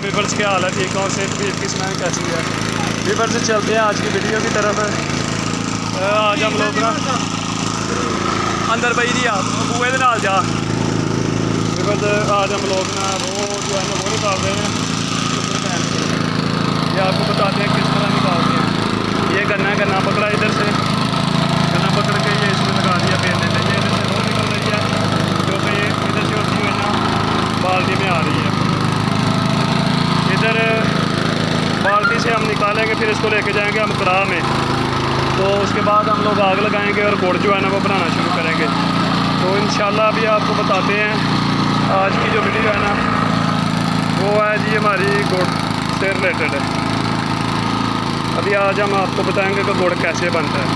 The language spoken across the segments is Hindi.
वीवर्स क्या हाल है, ठीक हो? सेहत भी इसकी सुनाएं कैसी है। वीवर्स से चलते हैं आज की वीडियो की तरफ। आज हम लोग ना अंदर बही दिया बुए के नाल जा। वीवर्स आज हम लोग ना वो जो है ना वो निकाल रहे हैं। ये आपको बताते हैं किस तरह निकालते हैं। ये गन्ना पकड़ा इधर से, गन्ना पकड़ के ये इसमें लगा दिया बेलने में। ये इधर से वो निकल रही है जो कि ये इधर से होती है ना बाल्टी में आ रही है। इधर बाल्टी से हम निकालेंगे, फिर इसको लेके जाएंगे हम कड़ाह में। तो उसके बाद हम लोग आग लगाएंगे और गुड़ जो है ना वो बनाना शुरू करेंगे। तो इंशाल्लाह अभी आपको बताते हैं आज की जो वीडियो है ना वो है जी हमारी गुड़ से रिलेटेड है। अभी आज हम आपको बताएंगे कि गुड़ कैसे बनता है।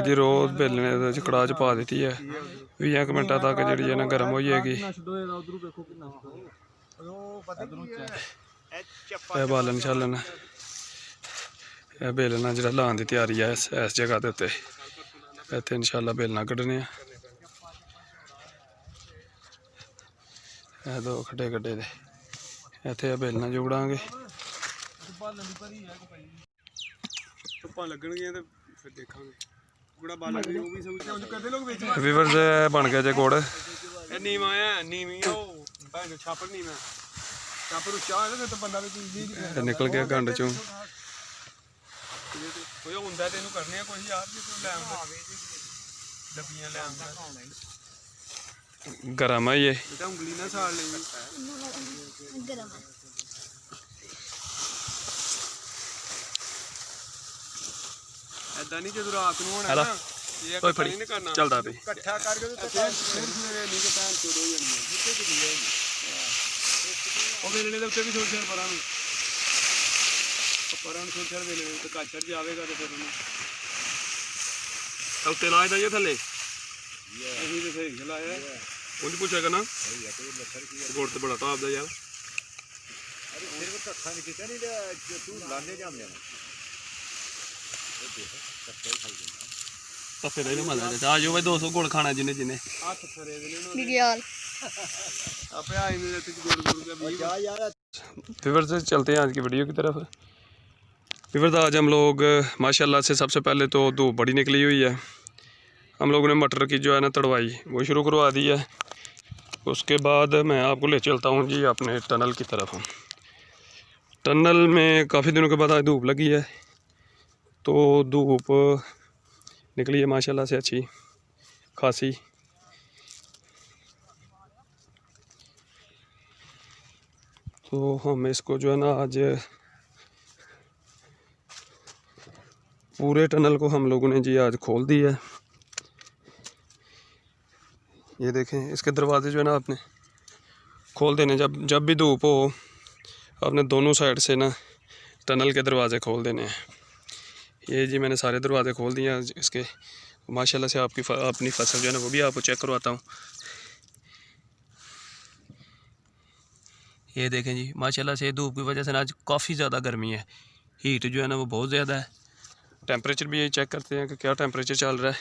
जी रोज बेलने कड़ाह च पा दी है 20 मिनटा तक जी है ना गर्म हो जाएगी। बालन शालन बेलना जो लाने की तैयारी है इस जगह के उत्ते। इतने इंशाल्लाह बेलना कड्ढने दो खड्डे कड्ढे दे इतने बेलना जुगड़ांगे। वीवर्स बन गया जे गुड़। निकल गया गंड चों। गरम है ये नहीं जो रात चलता भी उत्ते लाए था थले उन्हें पूछेगा ना गुड़ तो बड़ा ताप यार। आज भाई 200 गुड़ खाना जिन्हें जिन्हें फिर से चलते हैं आज की वीडियो की तरफ। फिर आज हम लोग माशाल्लाह से सबसे पहले तो धूप बड़ी निकली हुई है। हम लोगों ने मटर की जो है ना तड़वाई वो शुरू करवा दी है। उसके बाद मैं आपको ले चलता हूँ जी अपने टनल की तरफ। टनल में काफ़ी दिनों के बाद आज धूप लगी है तो धूप निकली है माशाल्लाह से अच्छी खासी। तो हम इसको जो है ना आज पूरे टनल को हम लोगों ने जी आज खोल दी है। ये देखें इसके दरवाजे जो है ना आपने खोल देने। जब भी धूप हो आपने दोनों साइड से ना टनल के दरवाजे खोल देने हैं। ये जी मैंने सारे दरवाजे खोल दिए हैं इसके। माशाल्लाह से आपकी अपनी फसल जो है ना वो भी आपको चेक करवाता हूँ। ये देखें जी माशाल्लाह से धूप की वजह से ना आज काफ़ी ज़्यादा गर्मी है। हीट जो है ना वो बहुत ज़्यादा है। टेम्परेचर भी यही चेक करते हैं कि क्या टेम्परेचर चल रहा है।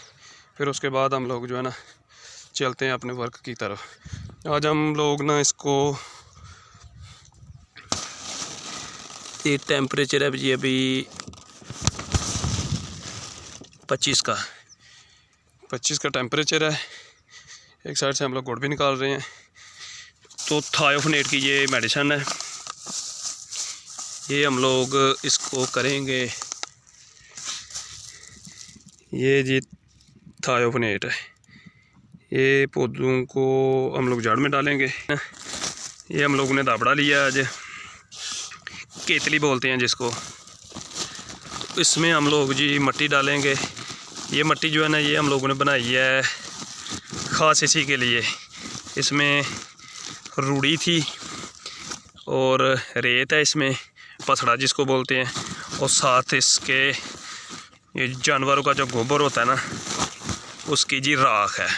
फिर उसके बाद हम लोग जो है ना चलते हैं अपने वर्क की तरफ। आज हम लोग ना इसको ये टेम्परेचर है जी अभी 25 का टेम्परेचर है। एक साइड से हम लोग गुड़ भी निकाल रहे हैं। तो थायोफनेट की ये मेडिसिन है, ये हम लोग इसको करेंगे। ये जी थायोफनेट है, ये पौधों को हम लोग जड़ में डालेंगे। ये हम लोगों ने दाबड़ा लिया आज, केतली बोलते हैं जिसको। तो इसमें हम लोग जी मिट्टी डालेंगे। ये मिट्टी जो है ना ये हम लोगों ने बनाई है ख़ास इसी के लिए। इसमें रूड़ी थी और रेत है, इसमें पसड़ा जिसको बोलते हैं, और साथ इसके ये जानवरों का जो गोबर होता है ना उसकी जी राख है।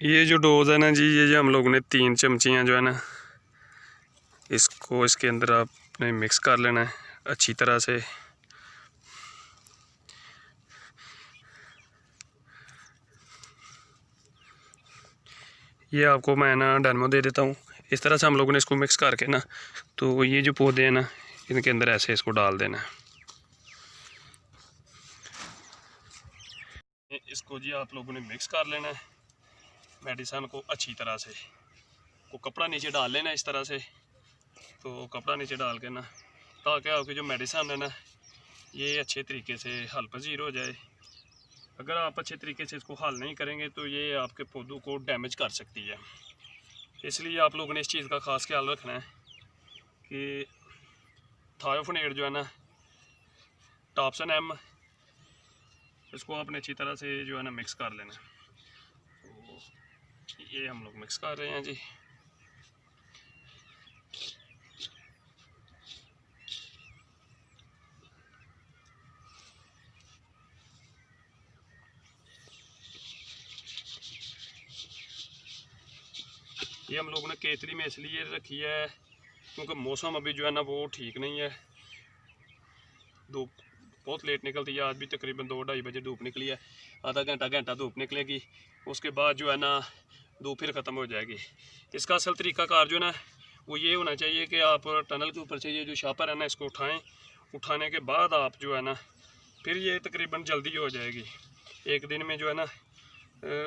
ये जो डोज है ना जी, ये जो हम लोगों ने 3 चमचियाँ जो है ना, इसको इसके अंदर आपने मिक्स कर लेना है अच्छी तरह से। ये आपको मैं ना डेमो दे देता हूँ। इस तरह से हम लोगों ने इसको मिक्स करके ना, तो ये जो पौधे हैं ना, इनके अंदर ऐसे इसको डाल देना है। इसको जी आप लोगों ने मिक्स कर लेना है मेडिसन को अच्छी तरह से। को कपड़ा नीचे डाल लेना इस तरह से, तो कपड़ा नीचे डाल के ना, ताकि आपकी जो मेडिसन है ना, ये अच्छे तरीके से हल पजीर हो जाए। अगर आप अच्छे तरीके से इसको हल नहीं करेंगे तो ये आपके पौधों को डैमेज कर सकती है। इसलिए आप लोगों ने इस चीज़ का ख़ास ख्याल रखना है कि थायोफोनेट जो है ना, टॉप्सन एम, इसको आपने अच्छी तरह से जो है ना मिक्स कर लेना है। तो ये हम लोग मिक्स कर रहे हैं जी। ये हम लोगों ने केतली में इसलिए रखी है क्योंकि मौसम अभी जो है ना वो ठीक नहीं है। धूप बहुत लेट निकलती है। आज भी तकरीबन 2-2:30 बजे धूप निकली है। आधा घंटा धूप निकलेगी, उसके बाद जो है ना धूप फिर ख़त्म हो जाएगी। इसका असल तरीक़ाकार जो है ना वो ये होना चाहिए कि आप टनल के ऊपर से ये जो शापर है ना, इसको उठाएं। उठाने के बाद आप जो है ना फिर ये तकरीबन जल्दी हो जाएगी एक दिन में जो है ना।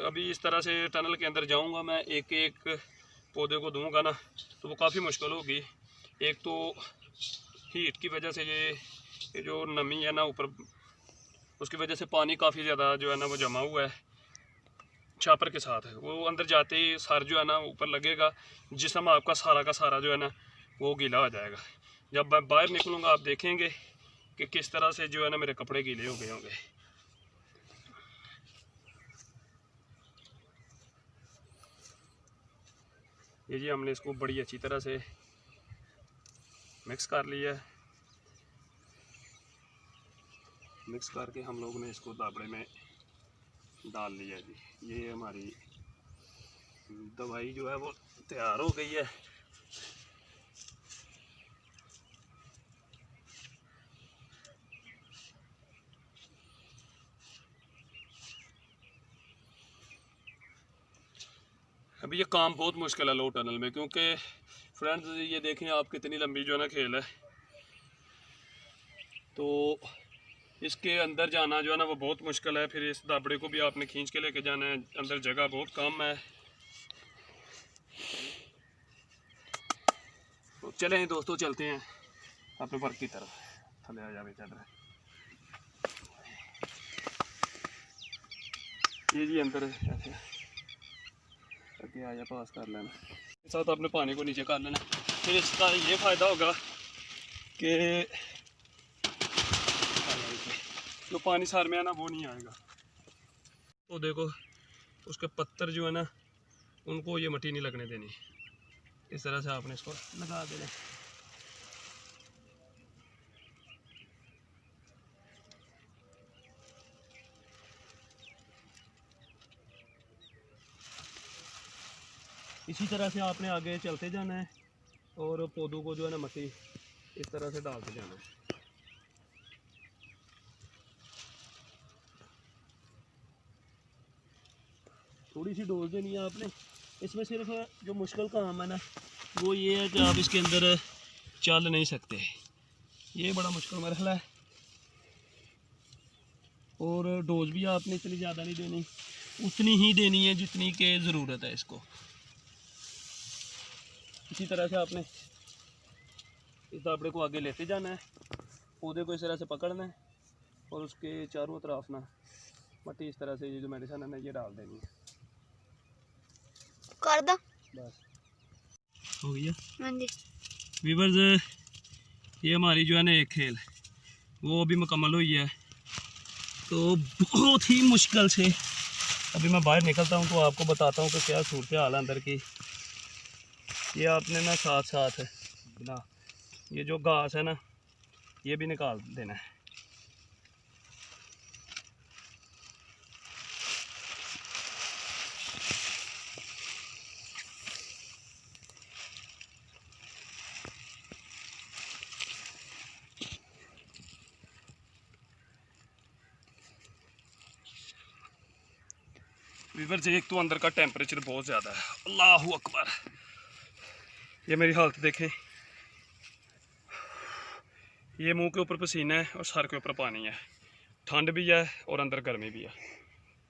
अभी इस तरह से टनल के अंदर जाऊंगा मैं, एक एक पौधे को दूंगा ना, तो वो काफ़ी मुश्किल होगी। एक तो हीट की वजह से ये जो नमी है ना ऊपर, उसकी वजह से पानी काफ़ी ज़्यादा जो है ना वो जमा हुआ है छापर के साथ। वो अंदर जाते ही सर जो है ना ऊपर लगेगा, जिस्म आपका सारा का सारा जो है ना वो गीला हो जाएगा। जब मैं बाहर निकलूँगा आप देखेंगे कि किस तरह से जो है ना मेरे कपड़े गीले हो गए होंगे। ये जी हमने इसको बड़ी अच्छी तरह से मिक्स कर लिया है। मिक्स करके हम लोगों ने इसको दाबड़े में डाल लिया जी। ये हमारी दवाई जो है वो तैयार हो गई है। अभी ये काम बहुत मुश्किल है लो टनल में, क्योंकि फ्रेंड्स ये देखें आप कितनी लंबी जो है ना खेल है। तो इसके अंदर जाना जो है ना वो बहुत मुश्किल है। फिर इस दाबड़े को भी आपने खींच के लेके जाना है, अंदर जगह बहुत कम है। तो चलें दोस्तों, चलते हैं अपने वर्क की तरफ। थले आ जा बेचारा। ये जी अंदर ऐसे आगे आया, पास कर लेना। इसके साथ आपने पानी को नीचे कर लेना। फिर इसका ये फ़ायदा होगा कि जो पानी सार में है ना वो नहीं आएगा। तो देखो उसके पत्तर जो है ना उनको ये मट्टी नहीं लगने देनी। इस तरह से आपने इसको लगा देना। इसी तरह से आपने आगे चलते जाना है और पौधों को जो है ना मट्टी इस तरह से डालते जाना है। थोड़ी सी डोज देनी है आपने। इसमें सिर्फ जो मुश्किल काम है ना वो ये है कि आप इसके अंदर चल नहीं सकते। ये बड़ा मुश्किल मरहला है। और डोज भी आपने इतनी ज़्यादा नहीं देनी, उतनी ही देनी है जितनी के ज़रूरत है इसको। इसी तरह से आपने इस दाबड़े को आगे लेते जाना है, पौधे को इस तरह से पकड़ना है और उसके चारों तरफ ना मट्टी इस तरह से ये जो मेडिसिन है ना ये डाल देनी है। कर दो, बस हो गया। हाँ जी वीवर्स, ये हमारी जो है ना एक खेल वो अभी मुकम्मल हुई है। तो बहुत ही मुश्किल से अभी मैं बाहर निकलता हूँ तो आपको बताता हूँ कि क्या सूरत हाल है अंदर की। ये आपने ना साथ साथ ना ये जो घास है ना ये भी निकाल देना है। वीवर जी एक तो अंदर का टेम्परेचर बहुत ज़्यादा है, अल्लाह अकबर। ये मेरी हालत देखें, ये मुंह के ऊपर पसीना है और सर के ऊपर पानी है, ठंड भी है और अंदर गर्मी भी है।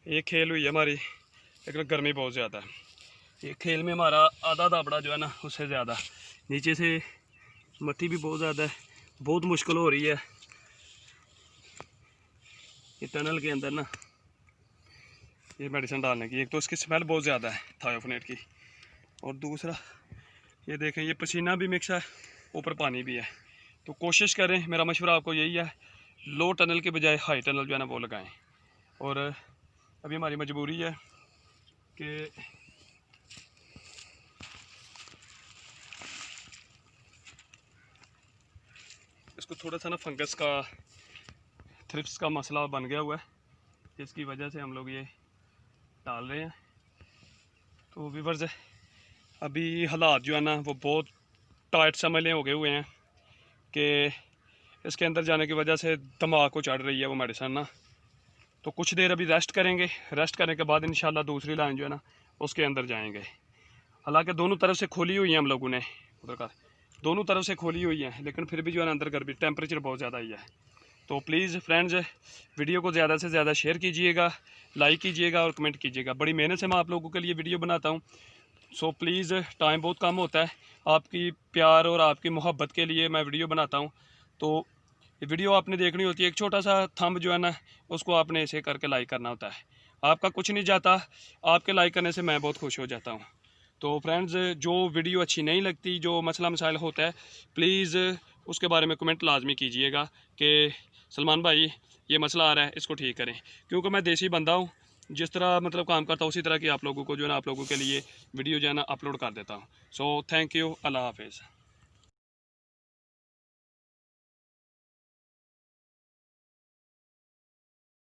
ये खेल हुई है हमारी, लेकिन गर्मी बहुत ज़्यादा है। ये खेल में हमारा आधा दाबड़ा जो है ना उससे ज़्यादा, नीचे से मट्टी भी बहुत ज़्यादा है, बहुत मुश्किल हो रही है ये टनल के अंदर ना ये मेडिसिन डालने की। एक तो इसकी स्मेल बहुत ज़्यादा है थायोफोनेट की, और दूसरा ये देखें ये पसीना भी मिक्स है, ऊपर पानी भी है। तो कोशिश करें, मेरा मशवरा आपको यही है, लो टनल के बजाय हाई टनल जो है ना वो लगाएं। और अभी हमारी मजबूरी है कि इसको थोड़ा सा ना फंगस का, थ्रिप्स का मसला बन गया हुआ है, जिसकी वजह से हम लोग ये डाल रहे हैं। तो व्यूअर्स अभी हालात जो है ना वो बहुत टाइट समझ हो गए हुए हैं कि इसके अंदर जाने की वजह से दिमाग को चढ़ रही है वो मेडिसिन ना। तो कुछ देर अभी रेस्ट करेंगे, रेस्ट करने के बाद इंशाल्लाह दूसरी लाइन जो है ना उसके अंदर जाएंगे। हालांकि दोनों तरफ से खोली हुई है हम लोगों ने, उधर का दोनों तरफ से खोली हुई है, लेकिन फिर भी जो है ना अंदर गर्मी टेम्परेचर बहुत ज़्यादा ही है। तो प्लीज़ फ्रेंड्स वीडियो को ज़्यादा से ज़्यादा शेयर कीजिएगा, लाइक कीजिएगा और कमेंट कीजिएगा। बड़ी मेहनत से मैं आप लोगों के लिए वीडियो बनाता हूँ, सो प्लीज़ टाइम बहुत कम होता है, आपकी प्यार और आपकी मोहब्बत के लिए मैं वीडियो बनाता हूँ। तो ये वीडियो आपने देखनी होती है, एक छोटा सा थंब जो है ना उसको आपने ऐसे करके लाइक करना होता है। आपका कुछ नहीं जाता, आपके लाइक करने से मैं बहुत खुश हो जाता हूँ। तो फ्रेंड्स जो वीडियो अच्छी नहीं लगती, जो मसला मसाइल होता है, प्लीज़ उसके बारे में कमेंट लाजमी कीजिएगा कि सलमान भाई ये मसला आ रहा है, इसको ठीक करें। क्योंकि मैं देसी बंदा हूँ, जिस तरह मतलब काम करता हूँ उसी तरह की आप लोगों को जो है ना आप लोगों के लिए वीडियो जो है ना अपलोड कर देता हूँ। सो थैंक यू, अल्लाह हाफिज़।